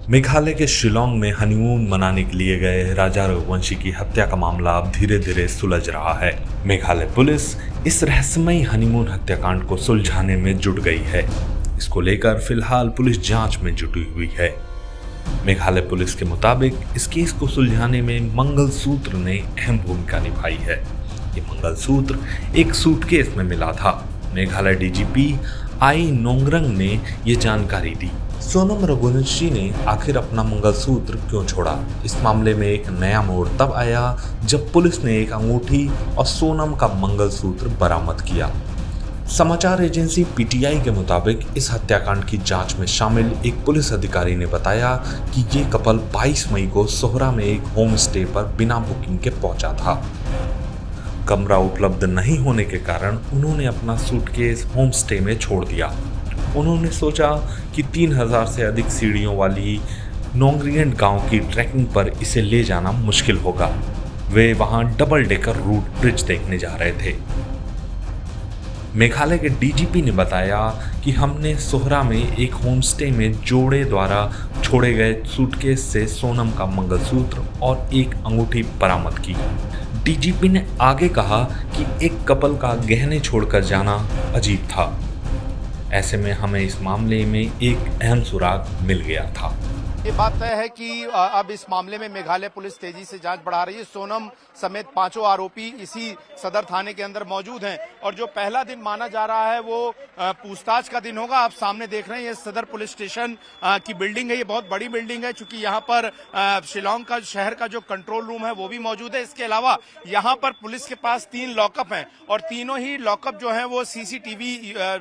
मेघालय के शिलोंग में हनीमून मनाने के लिए गए राजा रघुवंशी की हत्या का मामला अब धीरे धीरे सुलझ रहा है। मेघालय पुलिस इस रहस्यमयी हनीमून हत्याकांड को सुलझाने में जुट गई है। इसको लेकर फिलहाल पुलिस जांच में जुटी हुई है। मेघालय पुलिस के मुताबिक इस केस को सुलझाने में मंगलसूत्र ने अहम भूमिका निभाई है। ये मंगलसूत्र एक सूटकेस में मिला था। मेघालय डीजीपी आई नोंगरंग ने ये जानकारी दी। सोनम रघुवंशी ने आखिर अपना मंगलसूत्र क्यों छोड़ा? इस मामले में एक नया मोड़ तब आया जब पुलिस ने एक अंगूठी और सोनम का मंगलसूत्र बरामद किया। समाचार एजेंसी पीटीआई के मुताबिक इस हत्याकांड की जांच में शामिल एक पुलिस अधिकारी ने बताया कि ये कपल 22 मई को सोहरा में एक होम स्टे पर बिना बुकिंग के पहुंचा था। कमरा उपलब्ध नहीं होने के कारण उन्होंने अपना सूटकेस होम स्टे में छोड़ दिया। उन्होंने सोचा कि 3000 से अधिक सीढ़ियों वाली नोंगरियन गांव की ट्रैकिंग पर इसे ले जाना मुश्किल होगा। वे वहां डबल डेकर रूट ब्रिज देखने जा रहे थे। मेघालय के डीजीपी ने बताया कि हमने सोहरा में एक होमस्टे में जोड़े द्वारा छोड़े गए सूटकेस से सोनम का मंगलसूत्र और एक अंगूठी बरामद की। डीजीपी ने आगे कहा कि एक कपल का गहने छोड़कर जाना अजीब था। ऐसे में हमें इस मामले में एक अहम सुराग मिल गया था। ये बात तय है कि अब इस मामले में मेघालय पुलिस तेजी से जांच बढ़ा रही है। सोनम समेत 5 आरोपी इसी सदर थाने के अंदर मौजूद हैं और जो पहला दिन माना जा रहा है वो पूछताछ का दिन होगा। आप सामने देख रहे हैं ये सदर पुलिस स्टेशन की बिल्डिंग है। ये बहुत बड़ी बिल्डिंग है चूंकि यहाँ पर शिलोंग का शहर का जो कंट्रोल रूम है वो भी मौजूद है। इसके अलावा यहाँ पर पुलिस के पास 3 लॉकअप हैं और तीनों ही लॉकअप जो है वो सीसीटीवी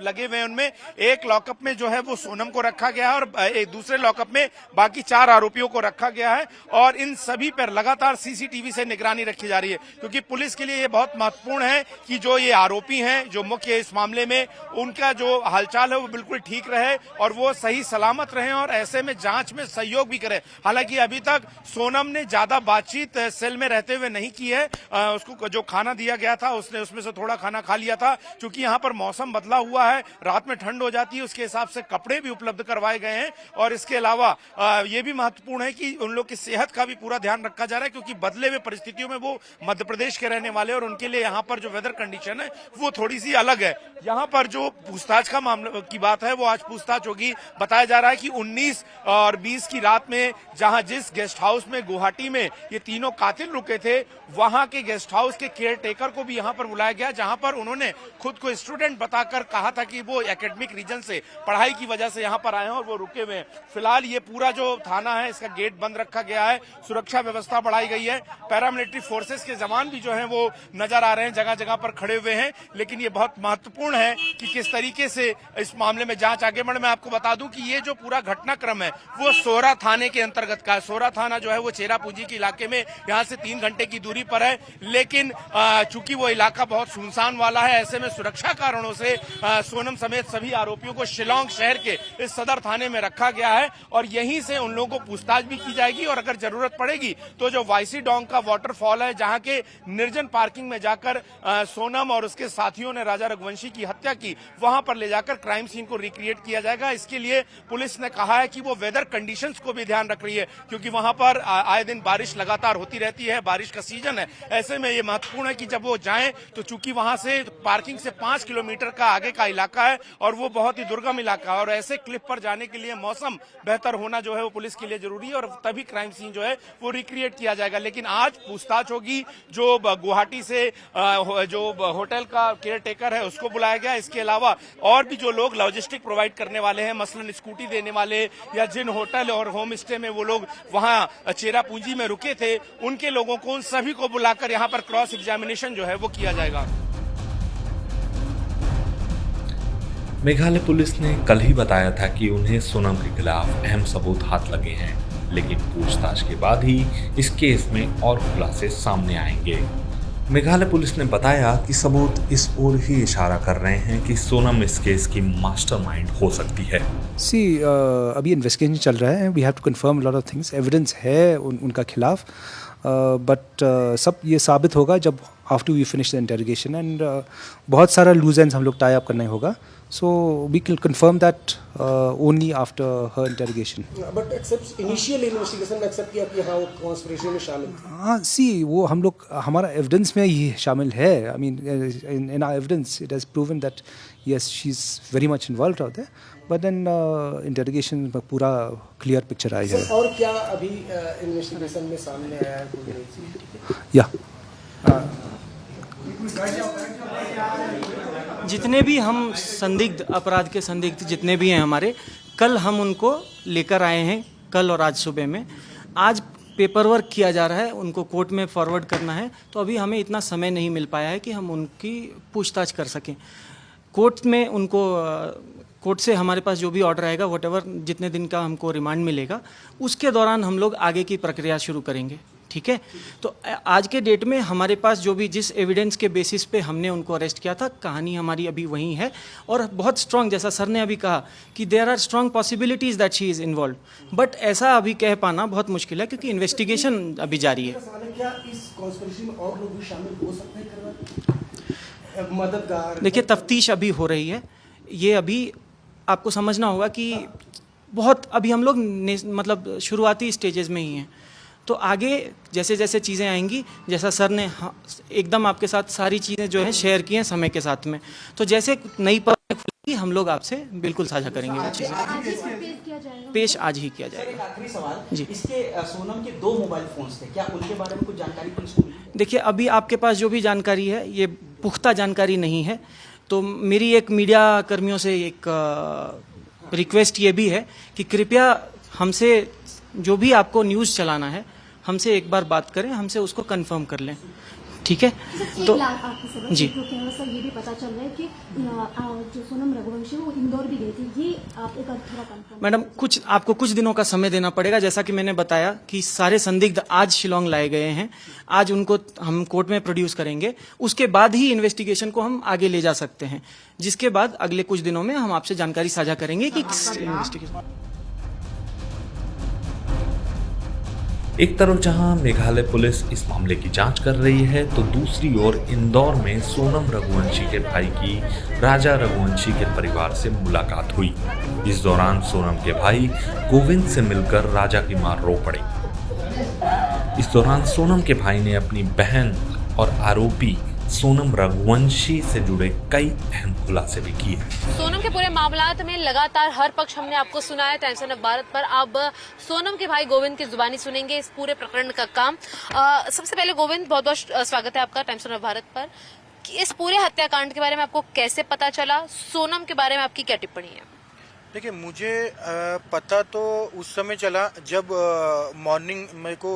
लगे हुए हैं। उनमें एक लॉकअप में जो है वो सोनम को रखा गया है और एक दूसरे लॉकअप में बाकी 4 आरोपियों को रखा गया है और इन सभी पर लगातार सीसीटीवी से निगरानी रखी जा रही है क्योंकि पुलिस के लिए ये बहुत महत्वपूर्ण है कि जो ये आरोपी हैं जो मुख्य इस मामले में उनका जो हालचाल है वो बिल्कुल ठीक रहे और वो सही सलामत रहे और ऐसे में जांच में सहयोग भी करे। हालांकि अभी तक सोनम ने ज्यादा बातचीत सेल में रहते हुए नहीं की है। उसको जो खाना दिया गया था उसने उसमें से थोड़ा खाना खा लिया था। चूंकि यहाँ पर मौसम बदला हुआ है, रात में ठंड हो जाती है, उसके हिसाब से कपड़े भी उपलब्ध करवाए गए हैं और इसके अलावा ये भी महत्वपूर्ण है कि उन लोग की सेहत का भी पूरा ध्यान रखा जा रहा है क्योंकि बदले हुए परिस्थितियों में वो मध्य प्रदेश के रहने वाले और उनके लिए यहाँ पर जो वेदर कंडीशन है वो थोड़ी सी अलग है। यहाँ पर जो पूछताछ का मामला की बात है वो आज पूछताछ होगी। बताया जा रहा है कि 19 और 20 की रात में जहां जिस गेस्ट हाउस में गुवाहाटी में ये तीनों कातिल रुके थे वहां के गेस्ट हाउस के केयर टेकर को भी यहाँ पर बुलाया गया जहां पर उन्होंने खुद को स्टूडेंट बताकर कहा था कि वो एकेडमिक रीजन से पढ़ाई की वजह से यहाँ पर आए हैं और वो रुके हुए हैं। फिलहाल ये पूरा जो थाना है इसका गेट बंद रखा गया है, सुरक्षा व्यवस्था बढ़ाई गई है। पैरामिलिट्री फोर्सेस के जवान भी जो हैं वो नजर आ रहे हैं, जगह जगह पर खड़े हुए हैं। लेकिन ये बहुत महत्वपूर्ण है कि किस तरीके से इस मामले में जांच आगे बढ़े। मैं आपको बता दूं कि ये जो पूरा घटनाक्रम है वो सोहरा थाने के अंतर्गत का है। सोहरा थाना जो है वो चेरापूंजी के इलाके में यहाँ से 3 घंटे की दूरी पर है। लेकिन चूंकि वो इलाका बहुत सुनसान वाला है, ऐसे में सुरक्षा कारणों से सोनम समेत सभी आरोपियों को शिलोंग शहर के इस सदर थाने में रखा गया है और यहीं से उन लोगों को पूछताछ भी की जाएगी और अगर जरूरत पड़ेगी तो जो वाइसी डोंग का वाटरफॉल है जहां के निर्जन पार्किंग में जाकर सोनम और उसके साथियों ने राजा रघुवंशी की हत्या की वहां पर ले जाकर क्राइम सीन को रिक्रिएट किया जाएगा। इसके लिए पुलिस ने कहा है कि वो वेदर कंडीशंस को भी ध्यान रख रही है क्योंकि वहां पर आए दिन बारिश लगातार होती रहती है, बारिश का सीजन है। ऐसे में ये महत्वपूर्ण है कि जब वो जाएं तो चूंकि वहां से पार्किंग से 5 किलोमीटर का आगे का इलाका है और वो बहुत ही दुर्गम इलाका है और ऐसे क्लिफ पर जाने के लिए मौसम बेहतर होना जो है वो पुलिस के लिए जरूरी है और तभी क्राइम सीन जो है वो रिक्रिएट किया जाएगा। लेकिन आज पूछताछ होगी। जो गुवाहाटी से जो होटल का केयर टेकर है उसको बुलाया गया। इसके अलावा और भी जो लोग लॉजिस्टिक प्रोवाइड करने वाले हैं, मसलन स्कूटी देने वाले या जिन होटल और होम स्टे में वो लोग वहां चेरापूंजी में रुके थे उनके लोगों को, उन सभी को बुलाकर यहाँ पर क्रॉस एग्जामिनेशन जो है वो किया जाएगा। मेघालय पुलिस ने कल ही बताया था कि उन्हें सोनम के खिलाफ अहम सबूत हाथ लगे हैं, लेकिन पूछताछ के बाद ही इस केस में और खुलासे सामने आएंगे। मेघालय पुलिस ने बताया कि सबूत इस ओर ही इशारा कर रहे हैं कि सोनम इस केस की मास्टरमाइंड हो सकती है। अभी इन्वेस्टिगेशन चल रहा है। We have to confirm lot of things. Evidence है उनका खिलाफ, बट सब ये साबित होगा जब after we finish the interrogation and बहुत सारा लूज एंड्स हम लोग टाई अप करना होगा। So we can confirm that only after her interrogation. But except initial investigation में एक्सेप्ट किया कि हाँ वो कॉन्स्पिरेसी में शामिल थी। हाँ, सी वो हम लोग हमारा एविडेंस में ये शामिल है। I mean in our evidence it has proven that yes she is very much involved out there, but then interrogation में पूरा क्लियर पिक्चर आई है। और क्या अभी इन्वेस्टिगेशन में सामने आया है कोई नई चीज़? या जितने भी हम संदिग्ध अपराध के संदिग्ध जितने भी हैं हमारे, कल हम उनको लेकर आए हैं, कल और आज सुबह में। आज पेपर वर्क किया जा रहा है, उनको कोर्ट में फॉरवर्ड करना है, तो अभी हमें इतना समय नहीं मिल पाया है कि हम उनकी पूछताछ कर सकें। कोर्ट में उनको कोर्ट से हमारे पास जो भी ऑर्डर आएगा, व्हाटएवर जितने दिन का हमको रिमांड मिलेगा, उसके दौरान हम लोग आगे की प्रक्रिया शुरू करेंगे। ठीक है, तो आज के डेट में हमारे पास जो भी जिस एविडेंस के बेसिस पे हमने उनको अरेस्ट किया था, कहानी हमारी अभी वही है। और बहुत स्ट्रांग, जैसा सर ने अभी कहा कि there are strong possibilities that she is involve, but ऐसा अभी कह पाना बहुत मुश्किल है क्योंकि इन्वेस्टिगेशन अभी जारी है। क्या इस कॉन्स्पिरेसी में और लोग भी शामिल हो सकते हैं मददगार? देखिए, तफ्तीश अभी हो रही है। ये अभी आपको समझना होगा कि बहुत अभी हम लोग मतलब शुरुआती स्टेजेस में ही हैं, तो आगे जैसे जैसे चीज़ें आएंगी, जैसा सर ने एकदम आपके साथ सारी चीज़ें जो है शेयर की हैं समय के साथ में, तो जैसे नई परतें खुलेंगी हम लोग आपसे बिल्कुल साझा करेंगे वो चीज़ें। पेश आज ही किया जाएगा। एक आखिरी सवाल जी। इसके सोनम के 2 मोबाइल फोन्स थे, क्या उनके बारे में कुछ जानकारी पुलिस को मिली? देखिए, अभी आपके पास जो भी जानकारी है ये पुख्ता जानकारी नहीं है, तो मेरी एक मीडिया कर्मियों से एक रिक्वेस्ट ये भी है कि कृपया हमसे जो भी आपको न्यूज़ चलाना है, हमसे एक बार बात करें, हमसे उसको कंफर्म कर लें। ठीक है, तो जी सर ये भी पता चल रहा है कि जो सोनम रघुवंशी वो इंदौर भी गई थी, ये आप एक थोड़ा कंफर्म। मैडम, आपको कुछ दिनों का समय देना पड़ेगा। जैसा कि मैंने बताया कि सारे संदिग्ध आज शिलोंग लाए गए हैं, आज उनको हम कोर्ट में प्रोड्यूस करेंगे, उसके बाद ही इन्वेस्टिगेशन को हम आगे ले जा सकते हैं, जिसके बाद अगले कुछ दिनों में हम आपसे जानकारी साझा करेंगे कि इन्वेस्टिगेशन। एक तरफ जहां मेघालय पुलिस इस मामले की जांच कर रही है, तो दूसरी ओर इंदौर में सोनम रघुवंशी के भाई की राजा रघुवंशी के परिवार से मुलाकात हुई। इस दौरान सोनम के भाई गोविंद से मिलकर राजा की मां रो पड़ी। इस दौरान सोनम के भाई ने अपनी बहन और आरोपी सोनम रघुवंशी से जुड़े कई अहम खुलासे भी किए। सोनम के पूरे मामलात में लगातार हर पक्ष हमने आपको सुनाया टाइम्स ऑफ भारत पर। अब सोनम के भाई गोविंद की जुबानी सुनेंगे इस पूरे प्रकरण का काम। सबसे पहले गोविंद, बहुत बहुत स्वागत है आपका टाइम्स ऑफ भारत पर। इस पूरे हत्याकांड के बारे में आपको कैसे पता चला? सोनम के बारे में आपकी क्या टिप्पणी है? देखिए, मुझे पता तो उस समय चला जब मॉर्निंग मेरे को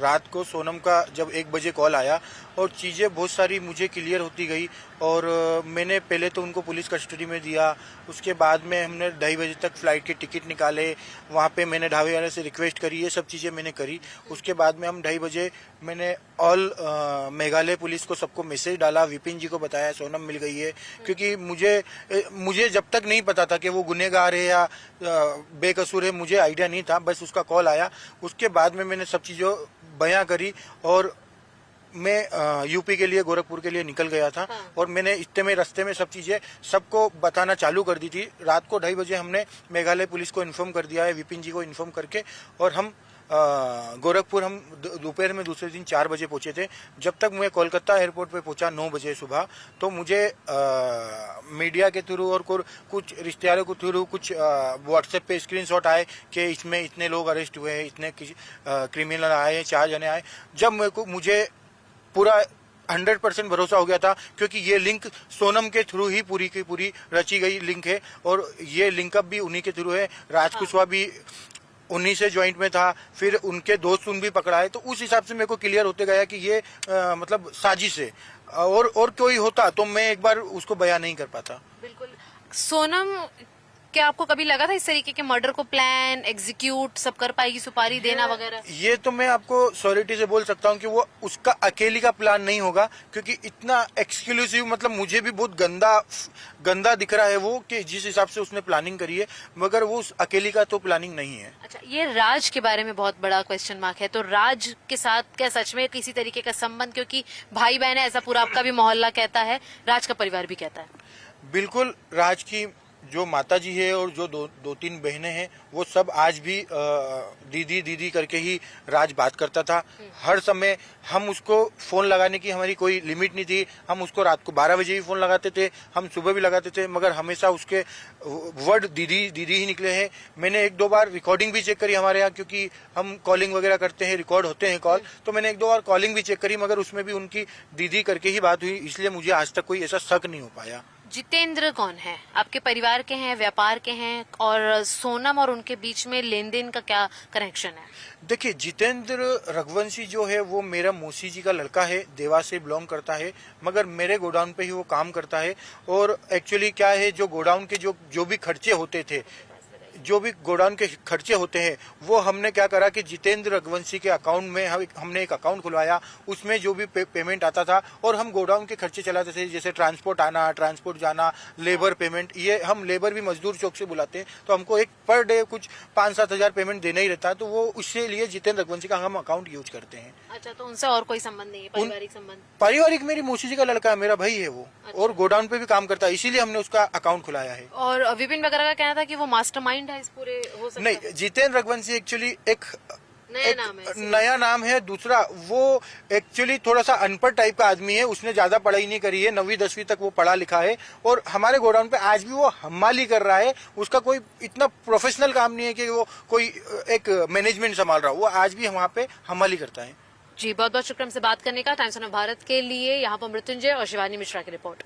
रात को सोनम का जब 1 बजे कॉल आया और चीज़ें बहुत सारी मुझे क्लियर होती गई। और मैंने पहले तो उनको पुलिस कस्टडी में दिया, उसके बाद में हमने 2:30 बजे तक फ़्लाइट के टिकट निकाले, वहाँ पे मैंने ढाबे वाले से रिक्वेस्ट करी, ये सब चीज़ें मैंने करी। उसके बाद में हम 2:30 बजे मैंने ऑल मेघालय पुलिस को सबको मैसेज डाला, विपिन जी को बताया सोनम मिल गई है, क्योंकि मुझे जब तक नहीं पता था कि वो गुनहगार है या बेकसूर है, मुझे आइडिया नहीं था। बस उसका कॉल आया, उसके बाद में मैंने सब चीज़ों बयां करी और मैं यूपी के लिए, गोरखपुर के लिए निकल गया था। और मैंने इतने में रास्ते में सब चीज़ें सबको बताना चालू कर दी थी। रात को 2:30 बजे हमने मेघालय पुलिस को इन्फॉर्म कर दिया है, विपिन जी को इन्फॉर्म करके, और हम गोरखपुर हम दोपहर में दूसरे दिन 4 बजे पहुंचे थे। जब तक मैं कोलकाता एयरपोर्ट पे पहुंचा 9 बजे सुबह, तो मुझे मीडिया के थ्रू और कुछ रिश्तेदारों के थ्रू कुछ व्हाट्सएप पे स्क्रीनशॉट आए कि इसमें इतने लोग अरेस्ट हुए हैं, इतने क्रिमिनल आए हैं, 4 जने आए। जब मुझे पूरा 100% भरोसा हो गया था, क्योंकि ये लिंक सोनम के थ्रू ही पूरी की पूरी रची गई लिंक है, और ये लिंकअप भी उन्हीं के थ्रू है। राज कुशवाहा भी उन्हीं से ज्वाइंट में था, फिर उनके दोस्त उन भी पकड़ा है। तो उस हिसाब से मेरे को क्लियर होते गया कि ये मतलब साजिश है, और कोई होता तो मैं एक बार उसको बयान नहीं कर पाता। बिल्कुल। सोनम, क्या आपको कभी लगा था इस तरीके के मर्डर को प्लान एग्जीक्यूट सब कर पाएगी, सुपारी देना वगैरह? ये तो मैं आपको श्योरिटी से बोल सकता हूँ कि वो उसका अकेली का प्लान नहीं होगा, क्योंकि इतना एक्सक्लूसिव, मतलब मुझे भी बहुत गंदा दिख रहा है वो, कि जिस हिसाब से उसने प्लानिंग करी है, मगर वो उस अकेली का तो प्लानिंग नहीं है। अच्छा, ये राज के बारे में बहुत बड़ा क्वेश्चन मार्क है, तो राज के साथ क्या सच में किसी तरीके का संबंध? क्योंकि भाई बहन है, ऐसा पूरा आपका भी मोहल्ला कहता है, राज का परिवार भी कहता है। बिल्कुल राज की जो माता जी है और जो दो तीन बहनें हैं वो सब आज भी दीदी दीदी करके ही राज बात करता था। हर समय हम उसको फोन लगाने की हमारी कोई लिमिट नहीं थी। हम उसको रात को 12 बजे भी फोन लगाते थे, हम सुबह भी लगाते थे, मगर हमेशा उसके वर्ड दीदी दीदी ही निकले हैं। मैंने 1-2 बार रिकॉर्डिंग भी चेक करी हमारे यहाँ, क्योंकि हम कॉलिंग वगैरह करते हैं, रिकॉर्ड होते हैं कॉल, तो मैंने 1-2 बार कॉलिंग भी चेक करी, मगर उसमें भी उनकी दीदी करके ही बात हुई। इसलिए मुझे आज तक कोई ऐसा शक नहीं हो पाया। जितेंद्र कौन है? आपके परिवार के हैं, व्यापार के हैं, और सोनम और उनके बीच में लेन देन का क्या कनेक्शन है? देखिए, जितेंद्र रघुवंशी जो है वो मेरा मौसी जी का लड़का है, देवास से बिलोंग करता है, मगर मेरे गोडाउन पे ही वो काम करता है। और एक्चुअली क्या है, जो गोडाउन के जो भी खर्चे होते थे, जो भी गोडाउन के खर्चे होते हैं, वो हमने क्या करा कि जितेंद्र रघुवंशी के अकाउंट में हमने एक अकाउंट खुलवाया। उसमें जो भी पेमेंट आता था और हम गोडाउन के खर्चे चलाते थे, जैसे ट्रांसपोर्ट आना, ट्रांसपोर्ट जाना, लेबर पेमेंट, ये हम लेबर भी मजदूर चौक से बुलाते हैं, तो हमको एक पर डे कुछ 5-7 हजार पेमेंट देना ही रहता है। तो वो उसके लिए जितेंद्र रघुवंशी का हम अकाउंट यूज करते हैं। अच्छा, तो उनसे और कोई संबंध नहीं है, पारिवारिक संबंध? पारिवारिक मेरी मौसी जी का लड़का है, मेरा भाई है वो। अच्छा। और गोडाउन पे भी काम करता है, इसीलिए हमने उसका अकाउंट खुलाया है। और विपिन वगैरह का कहना था कि वो मास्टरमाइंड है इस पूरे, हो सकता नहीं, जितेंद्र रघुवंशी एक्चुअली एक नया नाम है। दूसरा, वो एक्चुअली थोड़ा सा अनपढ़ टाइप का आदमी है, उसने ज्यादा पढ़ाई नहीं करी है, 9वीं-10वीं तक वो पढ़ा लिखा है, और हमारे गोडाउन पे आज भी वो हमाली कर रहा है। उसका कोई इतना प्रोफेशनल काम नहीं है कि वो कोई एक मैनेजमेंट संभाल रहा हो, वो आज भी वहाँ पे हमाली करता है। जी, बहुत बहुत शुक्रिया हमसे बात करने का। टाइम्स ऑफ भारत के लिए यहाँ पर मृत्युंजय और शिवानी मिश्रा की रिपोर्ट।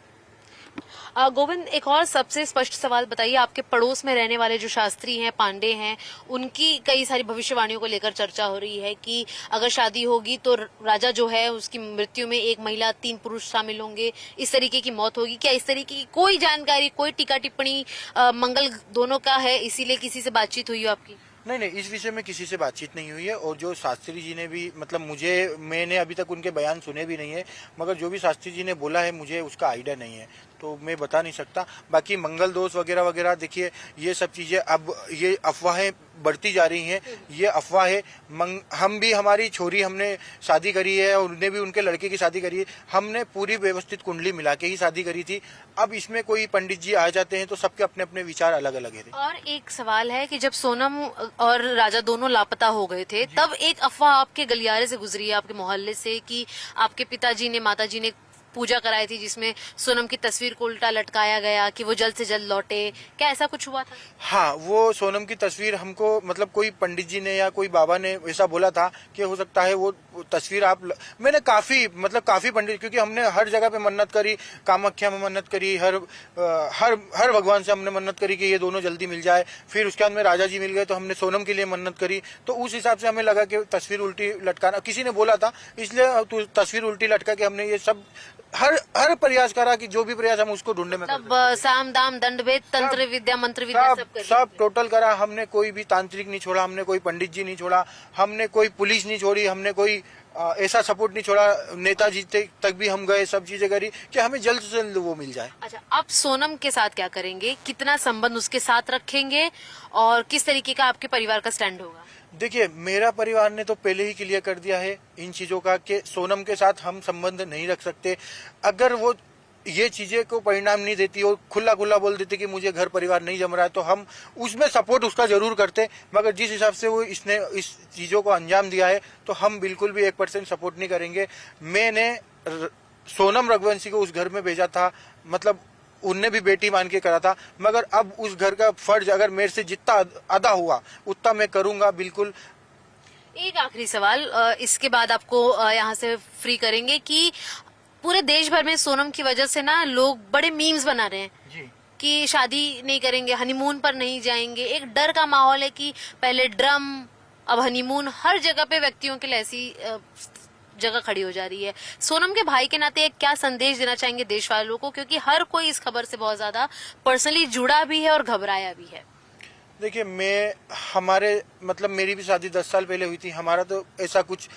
गोविंद, एक और सबसे स्पष्ट सवाल बताइए, आपके पड़ोस में रहने वाले जो शास्त्री हैं, पांडे हैं, उनकी कई सारी भविष्यवाणियों को लेकर चर्चा हो रही है कि अगर शादी होगी तो राजा जो है उसकी मृत्यु में 1 महिला 3 पुरुष शामिल होंगे, इस तरीके की मौत होगी। क्या इस तरीके की कोई जानकारी, कोई टीका टिप्पणी मंगल दोनों का है, इसीलिए किसी से बातचीत हुई हो आपकी? नहीं, इस विषय में किसी से बातचीत नहीं हुई है। और जो शास्त्री जी ने भी, मतलब मैंने अभी तक उनके बयान सुने भी नहीं है, मगर जो भी शास्त्री जी ने बोला है मुझे उसका आइडिया नहीं है, तो मैं बता नहीं सकता। बाकी मंगल दोष वगैरह वगैरह, देखिए ये सब चीजें अब ये अफवाहें बढ़ती जा रही हैं, ये अफवाह है। हम भी, हमारी छोरी हमने शादी करी है और उन्हें भी उनके लड़के की शादी करी है, हमने पूरी व्यवस्थित कुंडली मिला के ही शादी करी थी। अब इसमें कोई पंडित जी आ जाते हैं तो सबके अपने अपने विचार अलग अलग है। और एक सवाल है कि जब सोनम और राजा दोनों लापता हो गए थे, तब एक अफवाह आपके गलियारे से गुजरी है, आपके मोहल्ले से, कि आपके पिताजी ने, माताजी ने पूजा कराई थी जिसमें सोनम की तस्वीर को उल्टा लटकाया गया कि वो जल्द से जल्द लौटे। क्या ऐसा कुछ हुआ था? हाँ, वो सोनम की तस्वीर हमको, मतलब कोई पंडित जी ने या कोई बाबा ने ऐसा बोला था कि हो सकता है वो तस्वीर मैंने काफी पंडित, क्योंकि हमने हर जगह पे मन्नत करी, कामाख्या में मन्नत करी, हर भगवान से हमने मन्नत करी कि ये दोनों जल्दी मिल जाए। फिर उसके बाद में राजा जी मिल गए तो हमने सोनम के लिए मन्नत करी, तो उस हिसाब से हमें लगा कि तस्वीर उल्टी लटकाना, किसी ने बोला था, इसलिए तस्वीर उल्टी लटका के हमने ये सब हर प्रयास करा कि जो भी प्रयास हम उसको ढूंढने में साम दाम दंड भेद, तंत्र विद्या, मंत्र विद्या सब टोटल करा। हमने कोई भी तांत्रिक नहीं छोड़ा, हमने कोई पंडित जी नहीं छोड़ा, हमने कोई पुलिस नहीं छोड़ी, हमने कोई ऐसा सपोर्ट नहीं छोड़ा। नेताजी तक भी हम गए, सब चीजें करी कि हमें जल्द से जल्द वो मिल जाए। अच्छा, अब सोनम के साथ क्या करेंगे? कितना संबंध उसके साथ रखेंगे और किस तरीके का आपके परिवार का स्टैंड होगा? देखिए, मेरा परिवार ने तो पहले ही क्लियर कर दिया है इन चीजों का कि सोनम के साथ हम संबंध नहीं रख सकते। अगर वो ये चीजें को परिणाम नहीं देती और खुला बोल देती कि मुझे घर परिवार नहीं जम रहा है, तो हम उसमें सपोर्ट उसका जरूर करते। मगर जिस हिसाब से वो इसने इस चीजों को अंजाम दिया है, तो हम बिल्कुल भी 1% सपोर्ट नहीं करेंगे। मैंने सोनम रघुवंशी को उस घर में भेजा था, मतलब उनने भी बेटी मान के करा था, मगर अब उस घर का फर्ज अगर मेरे से जितना अदा हुआ उतना मैं करूंगा, बिल्कुल। एक आखिरी सवाल, इसके बाद आपको यहाँ से फ्री करेंगे, कि पूरे देश भर में सोनम की वजह से ना लोग बड़े मीम्स बना रहे हैं जी, कि शादी नहीं करेंगे, हनीमून पर नहीं जाएंगे। एक डर का माहौल है कि पहले ड्रम, अब हनीमून, हर जगह पे व्यक्तियों के लिए ऐसी जगह खड़ी हो जा रही है। सोनम के भाई के नाते एक क्या संदेश देना चाहेंगे देश वालों को, क्योंकि हर कोई इस खबर से बहुत ज्यादा पर्सनली जुड़ा भी है और घबराया भी है? देखिए, मेरी भी शादी 10 साल पहले हुई थी, हमारा तो ऐसा कुछ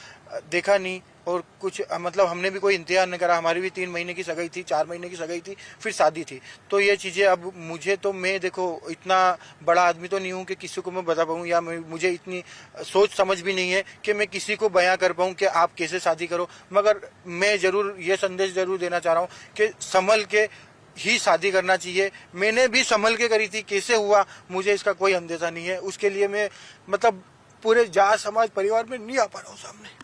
देखा नहीं, और कुछ मतलब हमने भी कोई इंतजार नहीं करा। हमारी भी 3 महीने की सगाई थी, 4 महीने की सगाई थी, फिर शादी थी। तो ये चीजें अब मुझे तो, मैं देखो इतना बड़ा आदमी तो नहीं हूँ कि किसी को मैं बता पाऊँ, या मुझे इतनी सोच समझ भी नहीं है कि मैं किसी को बयां कर पाऊँ कि आप कैसे शादी करो। मगर मैं जरूर ये संदेश जरूर देना चाह रहा हूँ कि संभल के ही शादी करना चाहिए। मैंने भी संभल के करी थी, कैसे हुआ मुझे इसका कोई अंदेशा नहीं है। उसके लिए मैं मतलब पूरे जाट समाज परिवार में नहीं आ पा रहा हूँ सामने।